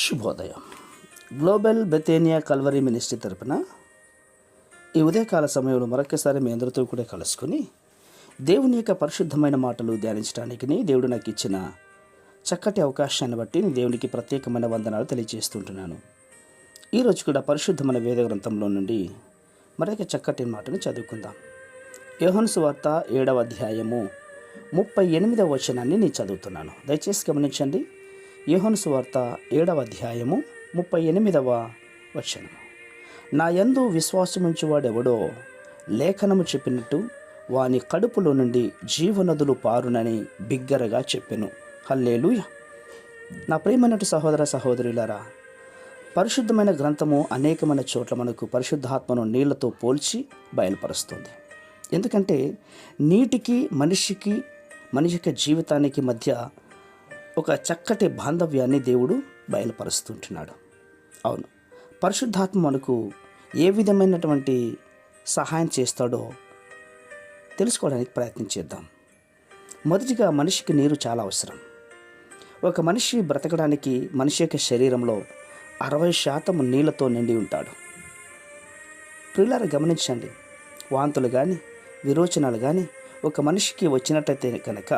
శుభోదయం. Global బెతేనియా Calvary ministry తరపున ఈ ఉదయకాల సమయంలో మరొకసారి మీ అందరితో కూడా కలుసుకొని దేవుని యొక్క పరిశుద్ధమైన మాటలు ధ్యానించడానికి దేవుడు నాకు ఇచ్చిన చక్కటి అవకాశాన్ని బట్టి దేవునికి ప్రత్యేకమైన వందనాలు తెలియజేస్తుంటున్నాను. ఈరోజు కూడా పరిశుద్ధమైన వేద గ్రంథంలో నుండి మరొక చక్కటి మాటను చదువుకుందాం. యోహాను సువార్త 7వ అధ్యాయము 38వ వచనాన్ని నేను చదువుతున్నాను. దయచేసి గమనించండి. యోహాను సువార్త 7వ అధ్యాయము 38వ వచనం. నా యందు విశ్వాసముంచువాడెవడో లేఖనము చెప్పినట్టు వాని కడుపులో నుండి జీవనదులు పారునని బిగ్గరగా చెప్పెను. హల్లెలూయా. నా ప్రియమైనటు సహోదర సహోదరులారా, పరిశుద్ధమైన గ్రంథము అనేకమైన చోట్ల మనకు పరిశుద్ధాత్మను నీళ్లతో పోల్చి బయలుపరుస్తుంది. ఎందుకంటే నీటికి మనిషి యొక్క జీవితానికి మధ్య ఒక చక్కటి బాంధవ్యాన్ని దేవుడు బయలుపరుస్తుంటున్నాడు. అవును, పరిశుద్ధాత్మ మనకు ఏ విధమైనటువంటి సహాయం చేస్తాడో తెలుసుకోవడానికి ప్రయత్నం చేద్దాం. మొదటిగా మనిషికి నీరు చాలా అవసరం. ఒక మనిషి బ్రతకడానికి మనిషి యొక్క శరీరంలో 60% నీళ్ళతో నిండి ఉంటాడు. ప్రియులారా, గమనించండి. వాంతులు కానీ విరోచనాలు కానీ ఒక మనిషికి వచ్చినట్టయితే కనుక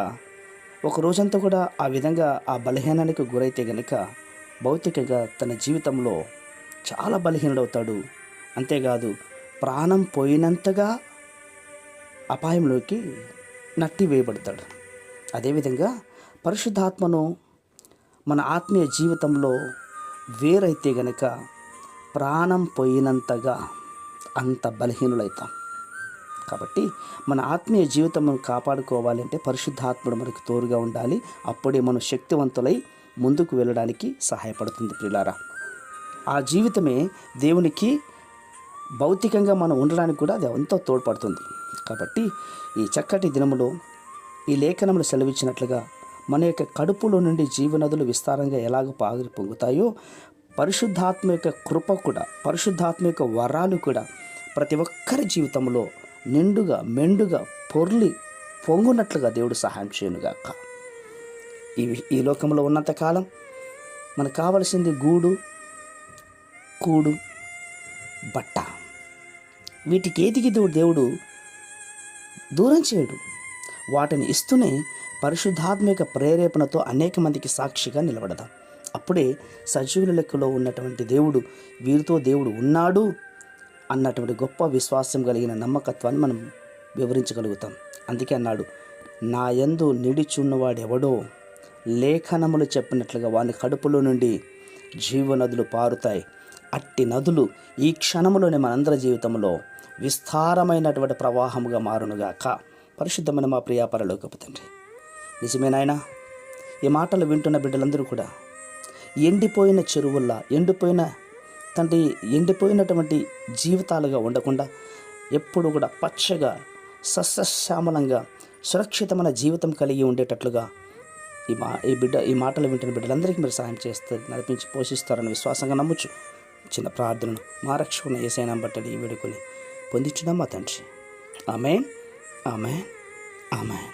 ఒక రోజంతా కూడా ఆ విధంగా ఆ బలహీనానికి గురైతే కనుక భౌతికంగా తన జీవితంలో చాలా బలహీనుడవుతాడు. అంతేకాదు, ప్రాణం పోయినంతగా అపాయంలోకి నట్టి వేయబడతాడు. అదేవిధంగా పరిశుద్ధాత్మను మన ఆత్మీయ జీవితంలో వేరైతే గనక ప్రాణం పోయినంతగా అంత బలహీనులవుతాం. కాబట్టి మన ఆత్మీయ జీవితమును కాపాడుకోవాలంటే పరిశుద్ధాత్ముడు మనకు తోడుగా ఉండాలి. అప్పుడే మనం శక్తివంతులై ముందుకు వెళ్ళడానికి సహాయపడుతుంది. ప్రియులారా, ఆ జీవితమే దేవునికి భౌతికంగా మనం ఉండడానికి కూడా అది ఎంతో తోడ్పడుతుంది. కాబట్టి ఈ చక్కటి దినములో ఈ లేఖనములు సెలవిచ్చినట్లుగా మన యొక్క కడుపులో నుండి జీవనదులు విస్తారంగా ఎలాగ పాగి పొంగుతాయో పరిశుద్ధాత్మ యొక్క కృప కూడా, పరిశుద్ధాత్మ యొక్క వరాలు కూడా ప్రతి ఒక్కరి జీవితంలో నిండుగా మెండుగా పొంగునట్లుగా దేవుడు సహాయం చేయనుగాక. ఈ లోకంలో ఉన్నంతకాలం మనకు కావలసింది గూడు, కూడు, బట్ట. వీటికి ఏదికి దేవుడు దూరం చేయడు. వాటిని ఇస్తూనే పరిశుద్ధాత్మ యొక్క ప్రేరేపణతో అనేక మందికి సాక్షిగా నిలబడదాం. అప్పుడే సజీవుల లెక్కలో ఉన్నటువంటి దేవుడు, వీరితో దేవుడు ఉన్నాడు అన్నటువంటి గొప్ప విశ్వాసం కలిగిన నమ్మకత్వాన్ని మనం వివరించగలుగుతాం. అందుకే అన్నాడు, నా యందు నిడిచున్నవాడెవడో లేఖనములు చెప్పినట్లుగా వాని కడుపులో నుండి జీవనదులు పారుతాయి. అట్టి నదులు ఈ క్షణంలోనే మనందరి జీవితంలో విస్తారమైనటువంటి ప్రవాహముగా మారునుగాక. పరిశుద్ధమైన మా ప్రియ పరలోకపు తండ్రి, నిజమేనాయనా, ఈ మాటలు వింటున్న బిడ్డలందరూ కూడా ఎండిపోయిన చెరువుల్లా, ఎండిపోయినటువంటి జీవితాలుగా ఉండకుండా ఎప్పుడు కూడా పచ్చగా సస్యశ్యామలంగా సురక్షితమైన జీవితం కలిగి ఉండేటట్లుగా ఈ మాటలు వింటున్న బిడ్డలందరికీ మీరు సహాయం చేస్తే నడిపించి పోషిస్తారని విశ్వాసంగా నమ్ముచు చిన్న ప్రార్థనను మా రక్షకుని యేసయ్య బట్టడి వేడుకొని పొందించున్నాం మా తండ్రి. ఆమేన్, ఆమేన్, ఆమేన్.